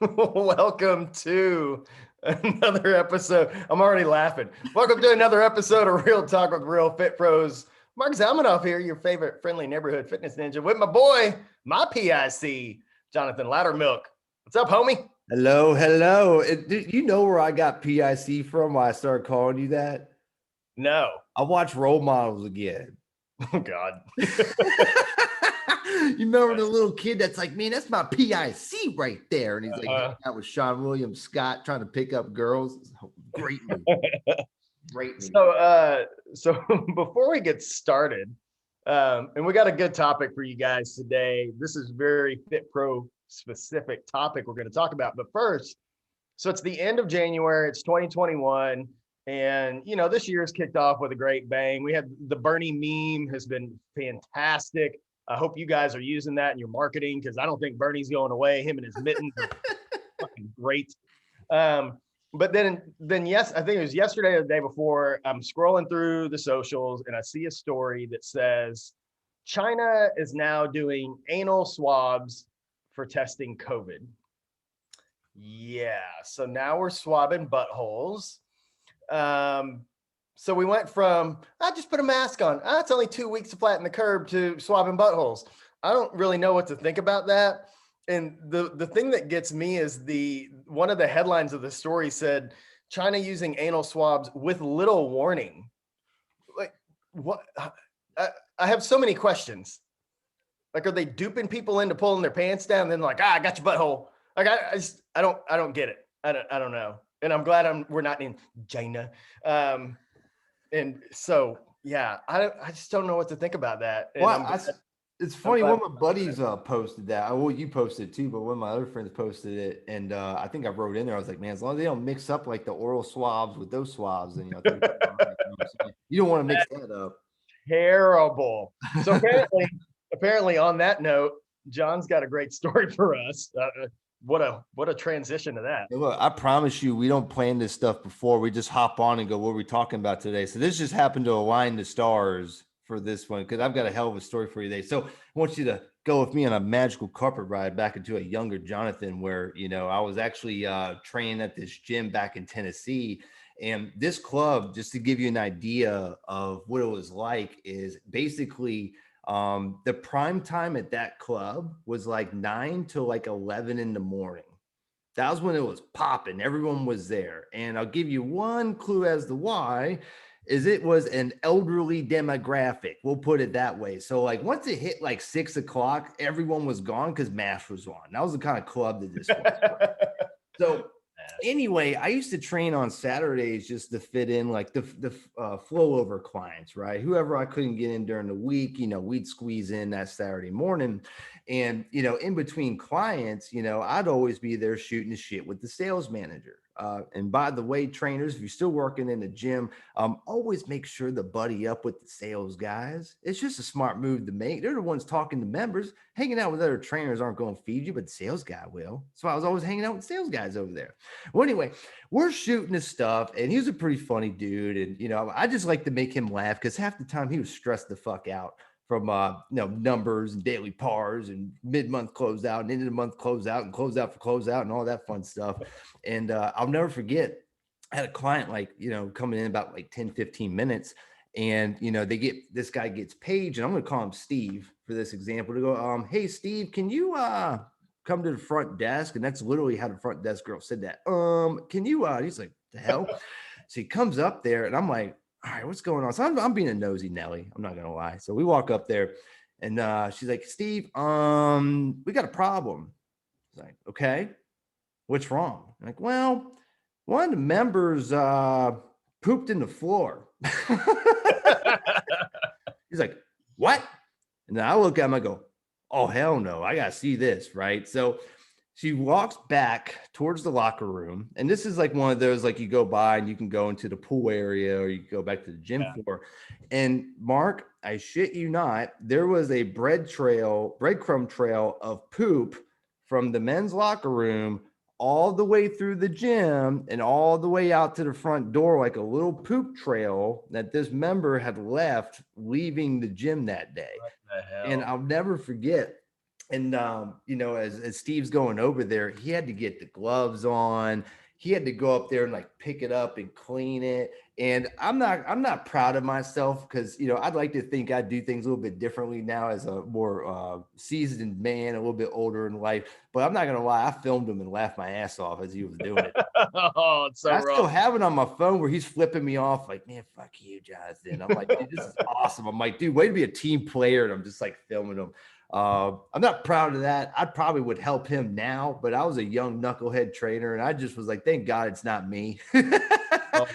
Welcome to another episode. I'm already laughing. Welcome to another episode of Real Talk with Real Fit Pros. Mark Zalmanoff here, your favorite friendly neighborhood fitness ninja, with my boy, my PIC, Jonathan Loudermilk. What's up, homie? Hello. You know where I got PIC from? Why I started calling you that? No. I watch Role Models again. Oh, God. You remember the little kid that's like, man, that's my PIC right there. And he's like hanging out with Sean William Scott trying to pick up girls. Great movie. Great movie. So before we get started, and we got a good topic for you guys today. This is very Fit Pro specific topic we're going to talk about. But first, so it's the end of January, it's 2021. And, this year's kicked off with a great bang. We had the Bernie meme has been fantastic. I hope you guys are using that in your marketing because I don't think Bernie's going away. Him and his mittens are fucking great. But then yes, I think it was yesterday or the day before, I'm scrolling through the socials and I see a story that says China is now doing anal swabs for testing COVID. Yeah, so now we're swabbing buttholes. So we went from, I just put a mask on. It's only 2 weeks to flatten the curve to swabbing buttholes. I don't really know what to think about that. And the thing that gets me is one of the headlines of the story said, China using anal swabs with little warning. Like, what? I have so many questions. Like, are they duping people into pulling their pants down and then like, I got your butthole. Like, I don't get it. I don't know. And I'm glad we're not in China. And so, yeah, I just don't know what to think about that. And it's funny. One of my buddies posted that. Well, you posted it too, but one of my other friends posted it, and I think I wrote in there. I was like, man, as long as they don't mix up like the oral swabs with those swabs, then I think you don't want to mix that up. Terrible. So apparently, on that note, John's got a great story for us. What a transition to that. Hey, look, I promise you, we don't plan this stuff before. We just hop on and go, what are we talking about today? So this just happened to align the stars for this one because I've got a hell of a story for you today. So I want you to go with me on a magical carpet ride back into a younger Jonathan where, I was actually training at this gym back in Tennessee. And this club, just to give you an idea of what it was like, is basically the prime time at that club was like 9 to like 11 in the morning. That was when it was popping. Everyone was there. And I'll give you one clue as to why is it was an elderly demographic. We'll put it that way. So like once it hit like 6 o'clock, everyone was gone because MASH was on. That was the kind of club that this was. So anyway, I used to train on Saturdays just to fit in like the flow over clients, right? Whoever I couldn't get in during the week, we'd squeeze in that Saturday morning. And, in between clients, I'd always be there shooting the shit with the sales manager. And by the way, trainers, if you're still working in the gym, always make sure to buddy up with the sales guys. It's just a smart move to make. They're the ones talking to members. Hanging out with other trainers aren't going to feed you, but the sales guy will. So I was always hanging out with sales guys over there. Well, anyway, we're shooting this stuff, and he was a pretty funny dude. And, I just like to make him laugh because half the time he was stressed the fuck out from numbers and daily pars and mid-month closeout and end of the month closeout and closeout for closeout and all that fun stuff. And I'll never forget, I had a client coming in about like 10, 15 minutes. And, this guy gets Paige, and I'm going to call him Steve for this example, to go, hey, Steve, can you come to the front desk? And that's literally how the front desk girl said that. Can you, he's like, the hell? So he comes up there and I'm like, all right, what's going on? So I'm being a nosy Nelly. I'm not going to lie. So we walk up there and she's like, Steve, we got a problem. I was like, okay, what's wrong? I'm like, well, one of the members pooped in the floor. He's like, what? And then I look at him, I go, oh, hell no, I got to see this, right? So she walks back towards the locker room. And this is like one of those, like you go by and you can go into the pool area or you go back to the gym floor. And Mark, I shit you not, there was a breadcrumb trail of poop from the men's locker room all the way through the gym and all the way out to the front door, like a little poop trail that this member had left leaving the gym that day. And I'll never forget, And you know, as Steve's going over there, he had to get the gloves on. He had to go up there and like pick it up and clean it. And I'm not proud of myself because you know I'd like to think I do things a little bit differently now as a more seasoned man, a little bit older in life. But I'm not gonna lie, I filmed him and laughed my ass off as he was doing it. Oh, it's so I still wrong. have it on my phone where he's flipping me off, like, man, fuck you, Jonathan. I'm like, dude, this is awesome. I'm like, dude, way to be a team player. And I'm just like filming him. I'm not proud of that. I probably would help him now, but I was a young knucklehead trainer and I just was like, thank God it's not me Oh that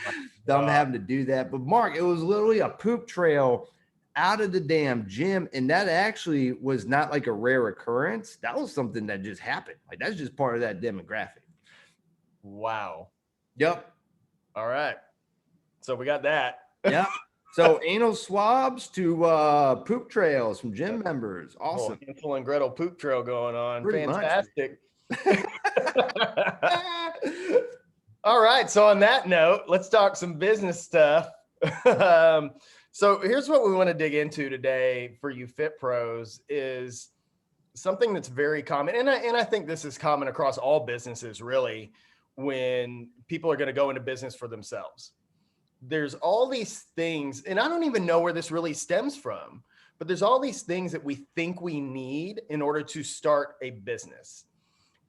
my I'm God. having to do that. But Mark, it was literally a poop trail out of the damn gym. And that actually was not like a rare occurrence. That was something that just happened. Like that's just part of that demographic. Wow. Yep. All right. So we got that. Yep. So anal swabs to poop trails from gym members. Little Awesome. Hansel and Gretel poop trail going on. Pretty much. Fantastic. All right. So on that note, let's talk some business stuff. So here's what we want to dig into today for you Fit Pros is something that's very common. And I think this is common across all businesses, really, when people are going to go into business for themselves. There's all these things, and I don't even know where this really stems from, but there's all these things that we think we need in order to start a business.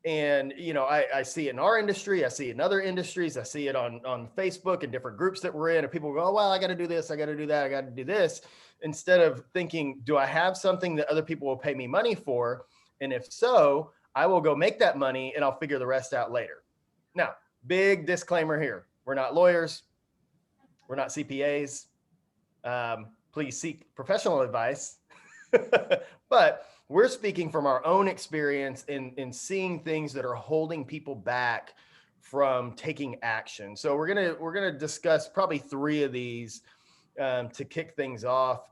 And, you know, I see it in our industry, I see it in other industries, I see it on Facebook and different groups that we're in, and people go, oh, well, I got to do this, I got to do that, I got to do this, instead of thinking, do I have something that other people will pay me money for? And if so, I will go make that money and I'll figure the rest out later. Now, big disclaimer here. We're not lawyers. We're not CPAs. Please seek professional advice. But we're speaking from our own experience in seeing things that are holding people back from taking action. So we're gonna discuss probably 3 of these to kick things off,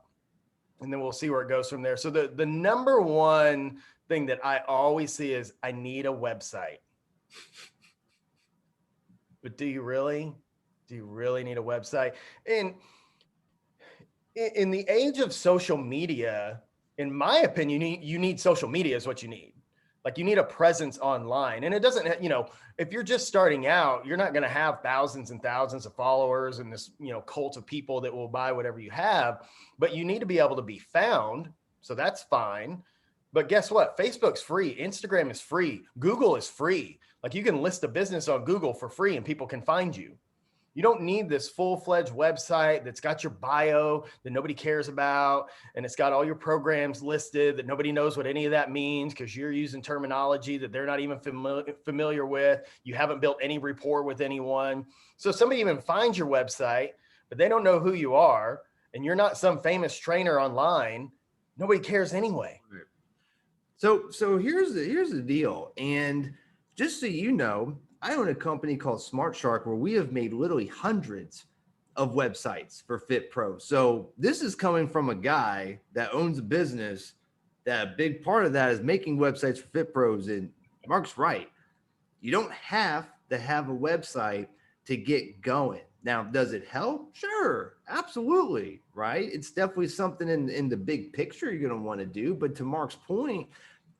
and then we'll see where it goes from there. So the number one thing that I always see is I need a website. But do you really? Do you really need a website? And in the age of social media, in my opinion, you need social media is what you need. Like you need a presence online. And it doesn't, you know, if you're just starting out, you're not going to have thousands and thousands of followers and this, you know, cult of people that will buy whatever you have, but you need to be able to be found. So that's fine. But guess what? Facebook's free. Instagram is free. Google is free. Like you can list a business on Google for free and people can find you. You don't need this full-fledged website that's got your bio that nobody cares about, and it's got all your programs listed that nobody knows what any of that means because you're using terminology that they're not even familiar with. You haven't built any rapport with anyone. So somebody even finds your website, but they don't know who you are, and you're not some famous trainer online. Nobody cares anyway. So here's the deal. And just so you know, I own a company called Smart Shark where we have made literally hundreds of websites for Fit Pros. So this is coming from a guy that owns a business that a big part of that is making websites for Fit Pros. And Mark's right. You don't have to have a website to get going. Now, does it help? Sure, absolutely, right? It's definitely something in the big picture you're going to want to do. But to Mark's point,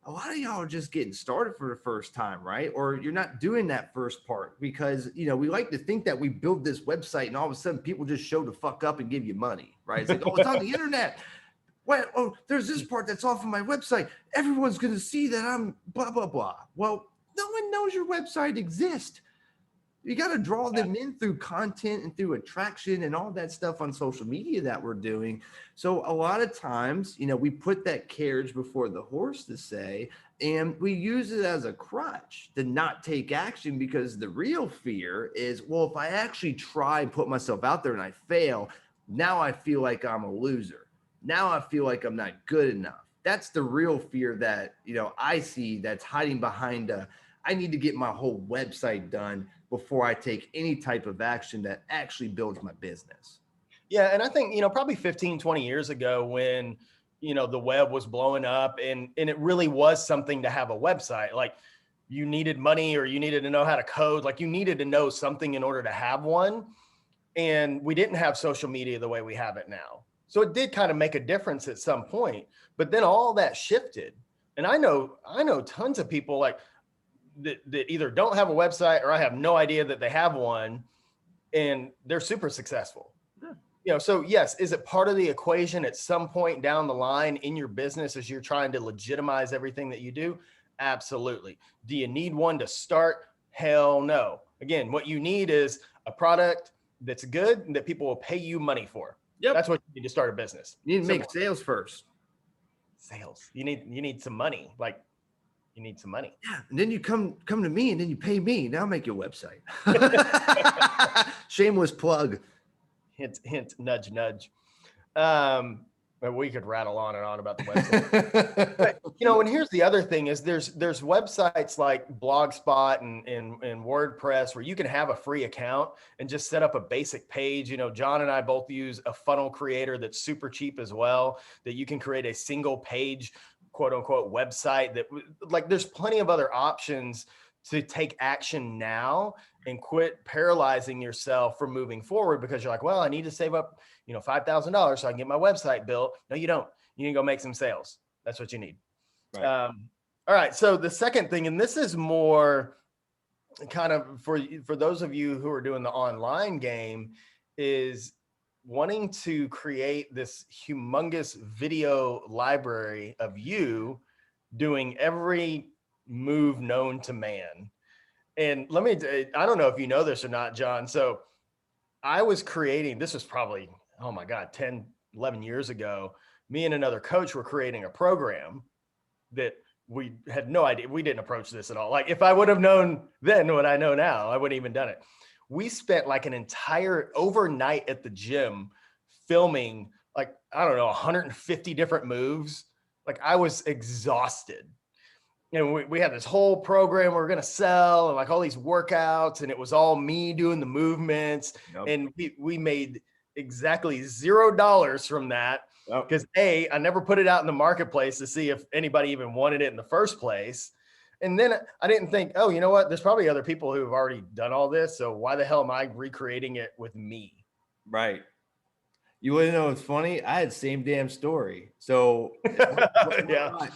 a lot of y'all are just getting started for the first time, right? Or you're not doing that first part because, you know, we like to think that we build this website and all of a sudden people just show the fuck up and give you money, right? It's like, oh, it's on the internet. Well, oh, there's this part that's off of my website. Everyone's going to see that I'm blah, blah, blah. Well, no one knows your website exists. You got to draw them in through content and through attraction and all that stuff on social media that we're doing. So a lot of times, you know, we put that carriage before the horse to say, and we use it as a crutch to not take action because the real fear is, well, if I actually try and put myself out there and I fail, now I feel like I'm a loser. Now I feel like I'm not good enough. That's the real fear that, you know, I see that's hiding behind I need to get my whole website done before I take any type of action that actually builds my business. Yeah. And I think, you know, probably 15, 20 years ago when, you know, the web was blowing up and it really was something to have a website. Like you needed money or you needed to know how to code, like you needed to know something in order to have one. And we didn't have social media the way we have it now. So it did kind of make a difference at some point, but then all that shifted. And I know tons of people like that either don't have a website or I have no idea that they have one, and they're super successful. So yes, is it part of the equation at some point down the line in your business as you're trying to legitimize everything that you do? Absolutely. Do you need one to start? Hell no. Again, what you need is a product that's good and that people will pay you money for. Yep. That's what you need to start a business. You need to make sales first. Sales. You need some money. Like, you need some money. Yeah. And then you come to me and then you pay me. Now make your website. Shameless plug. Hint, hint, nudge, nudge. But we could rattle on and on about the website. But, and here's the other thing is there's websites like Blogspot and WordPress where you can have a free account and just set up a basic page. John and I both use a funnel creator that's super cheap as well, that you can create a single page, quote unquote, website that like there's plenty of other options to take action now and quit paralyzing yourself from moving forward because you're like, well, I need to save up, $5,000 so I can get my website built. No, you don't. You need to go make some sales. That's what you need. Right. All right. So the second thing, and this is more kind of for those of you who are doing the online game, is wanting to create this humongous video library of you doing every move known to man. And I don't know if you know this or not, John. So I was creating, this was probably, oh my God, 10, 11 years ago, me and another coach were creating a program that we had no idea. We didn't approach this at all. Like if I would have known then what I know now, I wouldn't even done it. We spent like an entire overnight at the gym filming like, I don't know, 150 different moves. Like I was exhausted. We had this whole program we were going to sell and like all these workouts, and it was all me doing the movements. Yep. And we made exactly $0 from that because I never put it out in the marketplace to see if anybody even wanted it in the first place. And then I didn't think, oh, you know what? There's probably other people who have already done all this. So why the hell am I recreating it with me? Right. You wouldn't know it's funny. I had the same damn story. So yeah.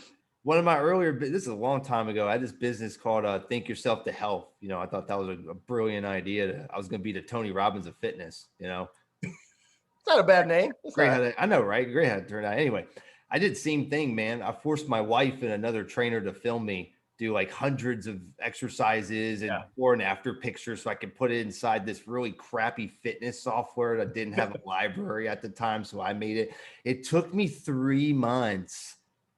One of my earlier, this is a long time ago, I had this business called Think Yourself to Health. I thought that was a brilliant idea. I was going to be the Tony Robbins of fitness, It's not a bad name. I know, right? Great how it turned out. Anyway, I did the same thing, man. I forced my wife and another trainer to film me do like hundreds of exercises and before and after pictures so I could put it inside this really crappy fitness software that didn't have a library at the time. So I made it. It took me 3 months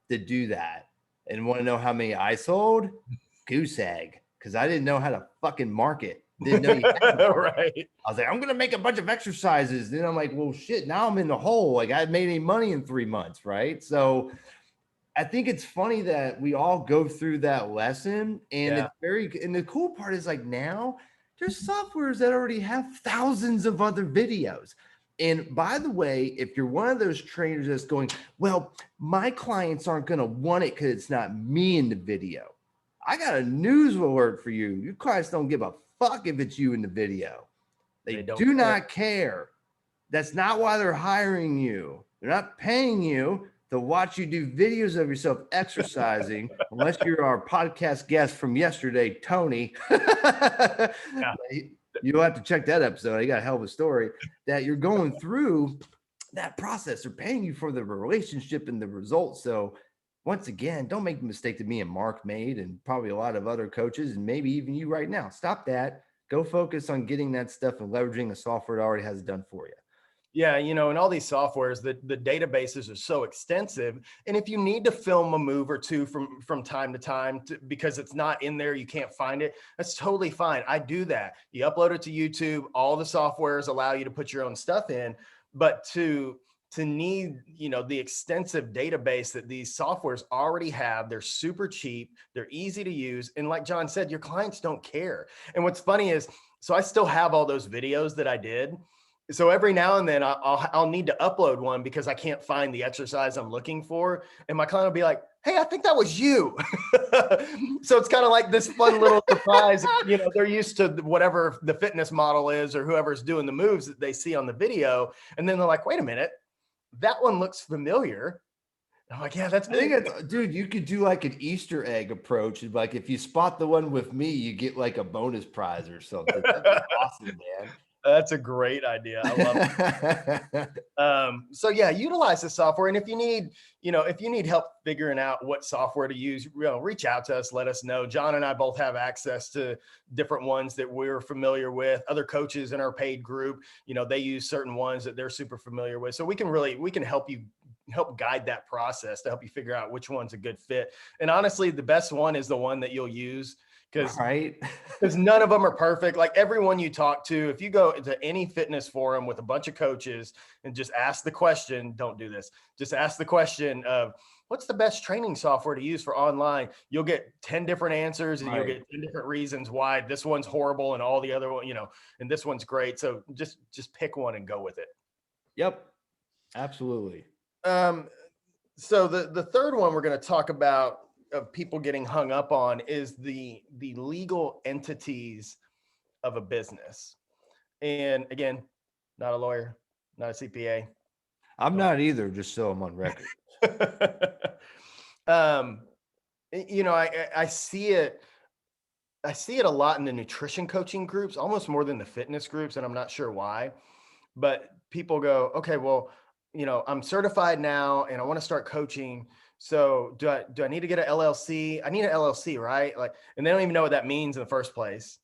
to do that. And want to know how many I sold? Goose egg, because I didn't know how to fucking market. Didn't know you had to right. I was like, I'm gonna make a bunch of exercises. Then I'm like, well, shit. Now I'm in the hole. Like I hadn't made any money in 3 months, right? So I think it's funny that we all go through that lesson, and and the cool part is like now there's softwares that already have thousands of other videos. And by the way, if you're one of those trainers that's going, well, my clients aren't going to want it because it's not me in the video. I got a news alert for you. Your clients don't give a fuck if it's you in the video. They do not care. That's not why they're hiring you. They're not paying you to watch you do videos of yourself exercising, unless you're our podcast guest from yesterday, Tony. You'll have to check that episode. I got a hell of a story that you're going through that process. They're paying you for the relationship and the results. So once again, don't make the mistake that me and Mark made, and probably a lot of other coaches, and maybe even you right now. Stop that. Go focus on getting that stuff and leveraging the software that already has it done for you. Yeah, and all these softwares, the databases are so extensive. And if you need to film a move or two from time to time because it's not in there, you can't find it, that's totally fine. I do that. You upload it to YouTube. All the softwares allow you to put your own stuff in. But to need, the extensive database that these softwares already have, they're super cheap, they're easy to use. And like John said, your clients don't care. And what's funny is, so I still have all those videos that I did. So every now and then I'll need to upload one because I can't find the exercise I'm looking for. And my client will be like, hey, I think that was you. So it's kind of like this fun little surprise. They're used to whatever the fitness model is or whoever's doing the moves that they see on the video. And then they're like, wait a minute, that one looks familiar. I'm like, yeah, that's I think me. it's, dude, you could do like an Easter egg approach. And like, if you spot the one with me, you get like a bonus prize or something. That'd be awesome, That's a great idea. I love man. so yeah, utilize the software. And if you need, if you need help figuring out what software to use, reach out to us, let us know. John and I both have access to different ones that we're familiar with. Other coaches in our paid group, they use certain ones that they're super familiar with. So we can help guide that process to help you figure out which one's a good fit. And honestly, the best one is the one that you'll use, because Right. none of them are perfect. Like everyone you talk to, if you go to any fitness forum with a bunch of coaches and just ask the question, don't do this. Just ask the question of what's the best training software to use for online? You'll get 10 different answers and you'll Right. get 10 different reasons why this one's horrible and all the other one, and this one's great. So just pick one and go with it. Yep. Absolutely. So the third one we're going to talk about of people getting hung up on is the legal entities of a business. And again, not a lawyer, not a CPA. I'm not either, just so I'm on record. I see it. I see it a lot in the nutrition coaching groups, almost more than the fitness groups, and I'm not sure why. But people go, okay, well, I'm certified now and I want to start coaching. So do I need to get an LLC? I need an LLC, right? Like, and they don't even know what that means in the first place.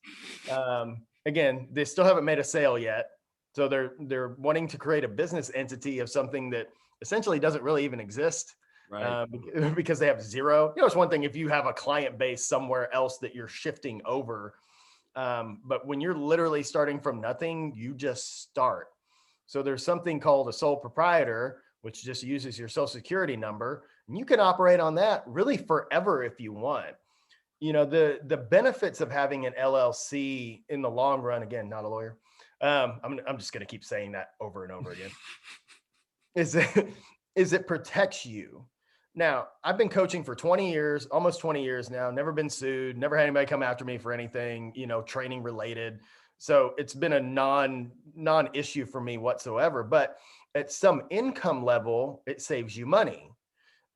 Again, they still haven't made a sale yet. So they're wanting to create a business entity of something that essentially doesn't really even exist. Right. Because they have zero. It's one thing if you have a client base somewhere else that you're shifting over. But when you're literally starting from nothing, you just start. So there's something called a sole proprietor, which just uses your social security number, and you can operate on that really forever if you want. The benefits of having an LLC in the long run, again, not a lawyer. I'm just going to keep saying that over and over again. is it protects you. Now, I've been coaching for 20 years, almost 20 years now, never been sued, never had anybody come after me for anything, training related. So it's been a non-issue for me whatsoever. But at some income level, it saves you money.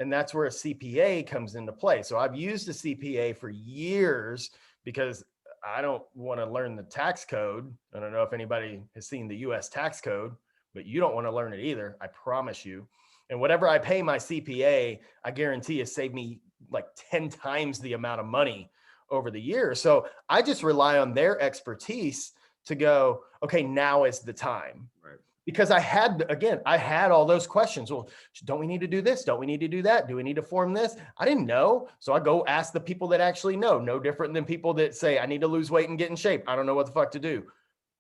And that's where a CPA comes into play. So I've used a CPA for years because I don't want to learn the tax code. I don't know if anybody has seen the US tax code, but you don't want to learn it either. I promise you. And whatever I pay my CPA, I guarantee it saved me like 10 times the amount of money over the years. So I just rely on their expertise to go, okay, now is the time. Right. Because I had all those questions. Well, don't we need to do this? Don't we need to do that? Do we need to form this? I didn't know. So I go ask the people that actually know. No different than people that say, I need to lose weight and get in shape. I don't know what the fuck to do.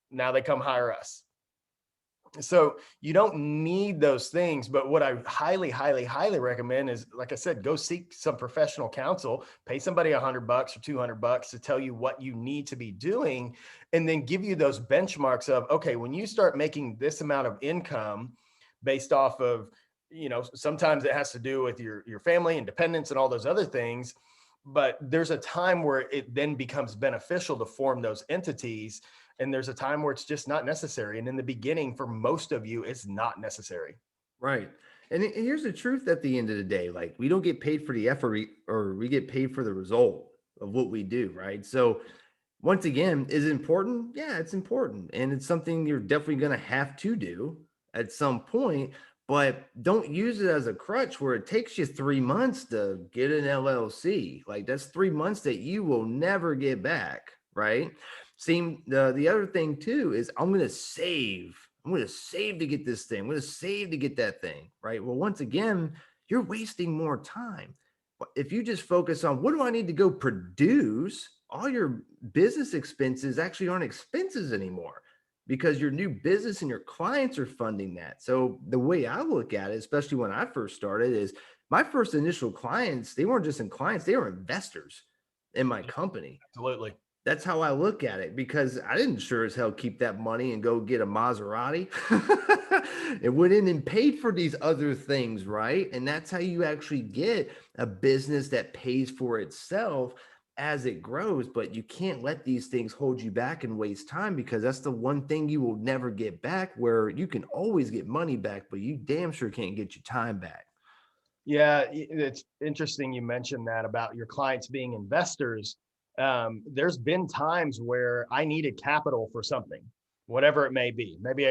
Now they come hire us. So you don't need those things, but what I highly, highly, highly recommend is, like I said, go seek some professional counsel, pay somebody $100 or $200 to tell you what you need to be doing, and then give you those benchmarks of, okay, when you start making this amount of income based off of, sometimes it has to do with your family and dependents and all those other things, but there's a time where it then becomes beneficial to form those entities. And there's a time where it's just not necessary. And in the beginning, for most of you, it's not necessary. Right. And here's the truth at the end of the day, like we don't get paid for the effort or we get paid for the result of what we do. Right. So once again, is it important? Yeah, it's important. And it's something you're definitely going to have to do at some point, but don't use it as a crutch where it takes you 3 months to get an LLC. Like that's 3 months that you will never get back. Right. The other thing too is I'm going to save to get this thing. I'm going to save to get that thing. Right. Well, once again, you're wasting more time. But if you just focus on what do I need to go produce, all your business expenses actually aren't expenses anymore because your new business and your clients are funding that. So the way I look at it, especially when I first started, is my first initial clients, they weren't just in clients, they were investors in my company. Absolutely. That's how I look at it because I didn't sure as hell keep that money and go get a Maserati. It went in and paid for these other things, right? And that's how you actually get a business that pays for itself as it grows. But you can't let these things hold you back and waste time because that's the one thing you will never get back, where you can always get money back, but you damn sure can't get your time back. Yeah, it's interesting you mentioned that about your clients being investors. There's been times where I needed capital for something, whatever it may be. Maybe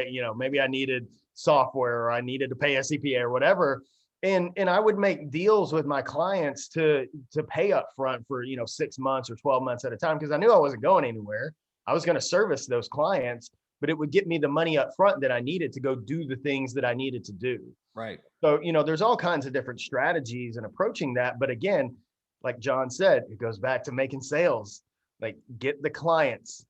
I needed software or I needed to pay a CPA or whatever. And I would make deals with my clients to pay up front for 6 months or 12 months at a time because I knew I wasn't going anywhere. I was going to service those clients, but it would get me the money up front that I needed to go do the things that I needed to do. Right. So, there's all kinds of different strategies in approaching that. But again, like John said, it goes back to making sales. Like get the clients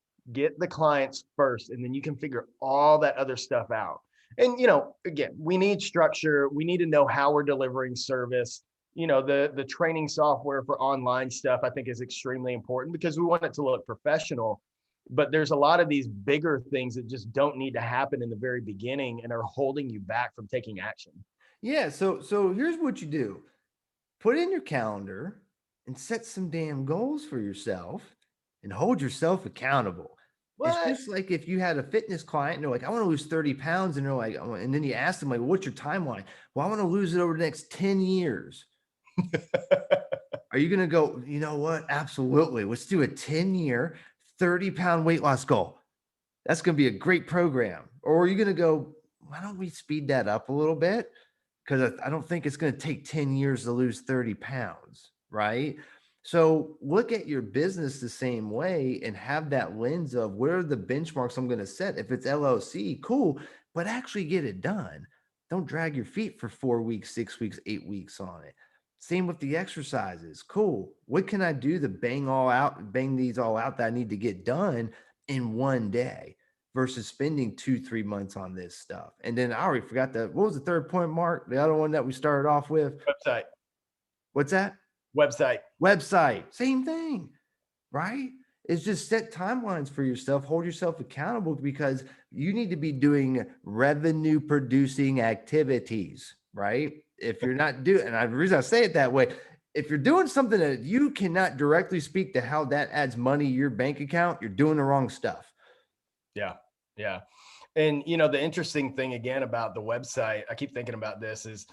first, and then you can figure all that other stuff out. And, again, we need structure. We need to know how we're delivering service. The training software for online stuff, I think, is extremely important because we want it to look professional. But there's a lot of these bigger things that just don't need to happen in the very beginning and are holding you back from taking action. Yeah. So here's what you do. Put in your calendar and set some damn goals for yourself and hold yourself accountable. It's What? just like if you had a fitness client and they're like, I want to lose 30 pounds. And they're like, and then you ask them, like, what's your timeline? Well, I want to lose it over the next 10 years. Are you going to go, you know what? Absolutely. Let's do a 10-year, 30-pound weight loss goal. That's going to be a great program. Or are you going to go, why don't we speed that up a little bit? Because I don't think it's going to take 10 years to lose 30 pounds, right? So look at your business the same way and have that lens of where are the benchmarks I'm going to set. If it's LLC, cool, but actually get it done. Don't drag your feet for 4 weeks, 6 weeks, 8 weeks on it. Same with the exercises. Cool. What can I do to bang these all out that I need to get done in one day versus spending 2-3 months on this stuff? And then I already forgot what was the third point, Mark? The other one that we started off with? Website. What's that? Website. Same thing, right? It's just set timelines for yourself, hold yourself accountable because you need to be doing revenue producing activities, right? If you're not doing, and the reason I say it that way, if you're doing something that you cannot directly speak to how that adds money to your bank account, you're doing the wrong stuff. Yeah. Yeah. And, the interesting thing again about the website, I keep thinking about this is,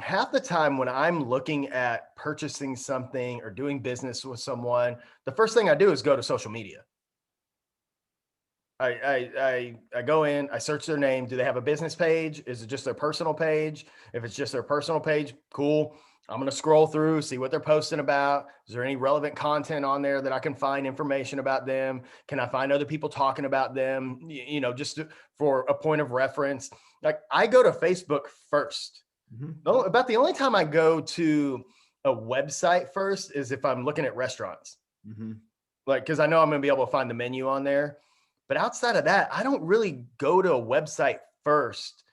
half the time when I'm looking at purchasing something or doing business with someone, the first thing I do is go to social media. I go in, I search their name. Do they have a business page? Is it just their personal page? If it's just their personal page, cool. I'm going to scroll through, see what they're posting about. Is there any relevant content on there that I can find information about them? Can I find other people talking about them, just for a point of reference? Like I go to Facebook first. About the only time I go to a website first is if I'm looking at restaurants. Like, because I know I'm going to be able to find the menu on there. But outside of that, I don't really go to a website first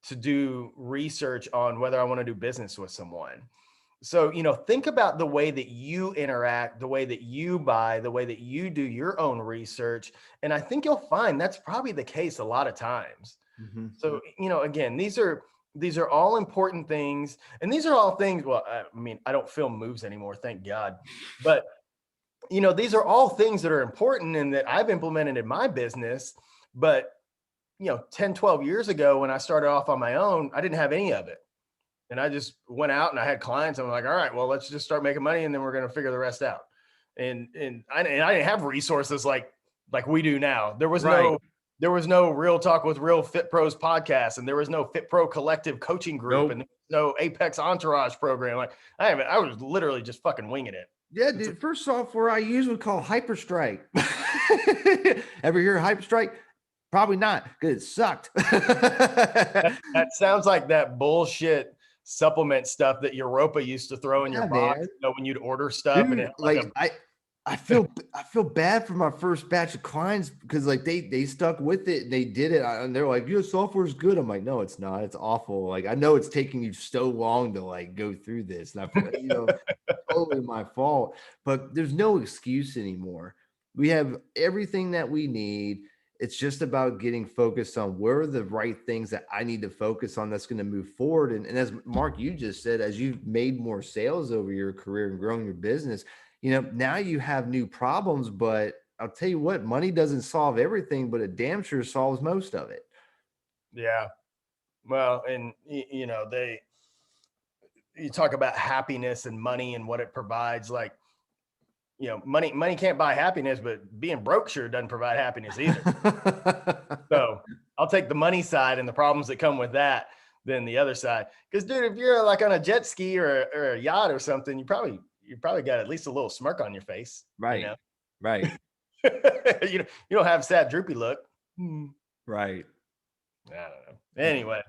to do research on whether I want to do business with someone. So, think about the way that you interact, the way that you buy, the way that you do your own research. And I think you'll find that's probably the case a lot of times. So, again, these are all important things. And these are all things, well, I don't film moves anymore, thank God. But these are all things that are important and that I've implemented in my business. But, 10, 12 years ago, when I started off on my own, I didn't have any of it. And I just went out and I had clients. I'm like, all right, well, let's just start making money and then we're going to figure the rest out. And I didn't have resources like we do now. There was no Real Talk with Real Fit Pros podcast, and there was no Fit Pro Collective coaching group, and no Apex Entourage program. Like I was literally just fucking winging it. Yeah, dude. First software I used was called Hyperstrike. Ever hear of Hyperstrike? Probably not, because it sucked. that sounds like that bullshit supplement stuff that Europa used to throw in your box, when you'd order stuff. Dude, and I feel bad for my first batch of clients because they stuck with it and they did it and they're like, your software is good. I'm like, no, it's not. It's awful. Like I know it's taking you so long to go through this, and I feel totally my fault. But there's no excuse anymore. We have everything that we need. It's just about getting focused on where are the right things that I need to focus on that's going to move forward. And as Mark, you just said, as you've made more sales over your career and grown your business, now you have new problems, but I'll tell you what, money doesn't solve everything, but it damn sure solves most of it. Yeah. Well, and you talk about happiness and money and what it provides. Like, money can't buy happiness, but being broke sure doesn't provide happiness either. So I'll take the money side and the problems that come with that than the other side. Because, dude, if you're like on a jet ski or a yacht or something, you probably got at least a little smirk on your face. Right. Right. You don't have sad droopy look. Right. I don't know. Anyway,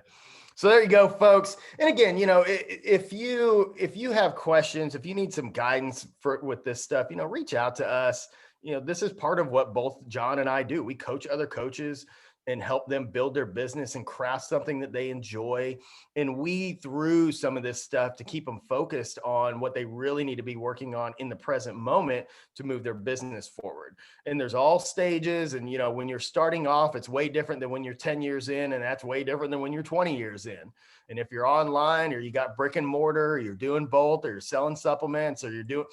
so there you go, folks. And again, if you have questions, if you need some guidance with this stuff, reach out to us. This is part of what both John and I do. We coach other coaches and help them build their business and craft something that they enjoy. And we through some of this stuff to keep them focused on what they really need to be working on in the present moment to move their business forward. And there's all stages. And, when you're starting off, it's way different than when you're 10 years in. And that's way different than when you're 20 years in. And if you're online or you got brick and mortar, or you're doing both, or you're selling supplements, or you're doing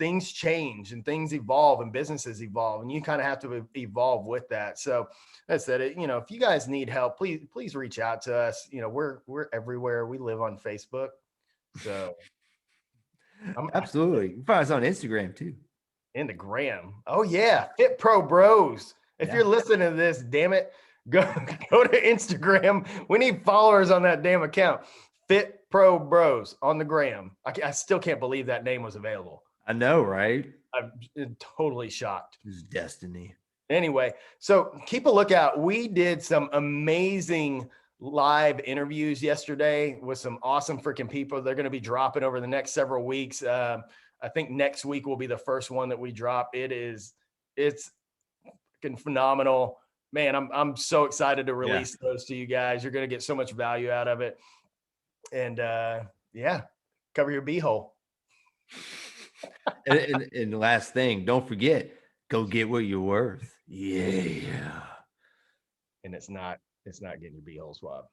things change and things evolve and businesses evolve, and you kind of have to evolve with that. So that's it. If you guys need help, please reach out to us. We're everywhere. We live on Facebook. So absolutely. You can find us on Instagram too. In the gram. Oh yeah. Fit Pro Bros. If you're listening to this, damn it, go to Instagram. We need followers on that damn account. Fit Pro Bros on the gram. I still can't believe that name was available. I know, right? I'm totally shocked. It's destiny. Anyway, so keep a lookout. We did some amazing live interviews yesterday with some awesome freaking people. They're going to be dropping over the next several weeks. I think next week will be the first one that we drop. It's freaking phenomenal, man. I'm so excited to release those to you guys. You're going to get so much value out of it. And cover your beehole. and last thing, don't forget, go get what you're worth. Yeah. And it's not getting your beehole swabbed.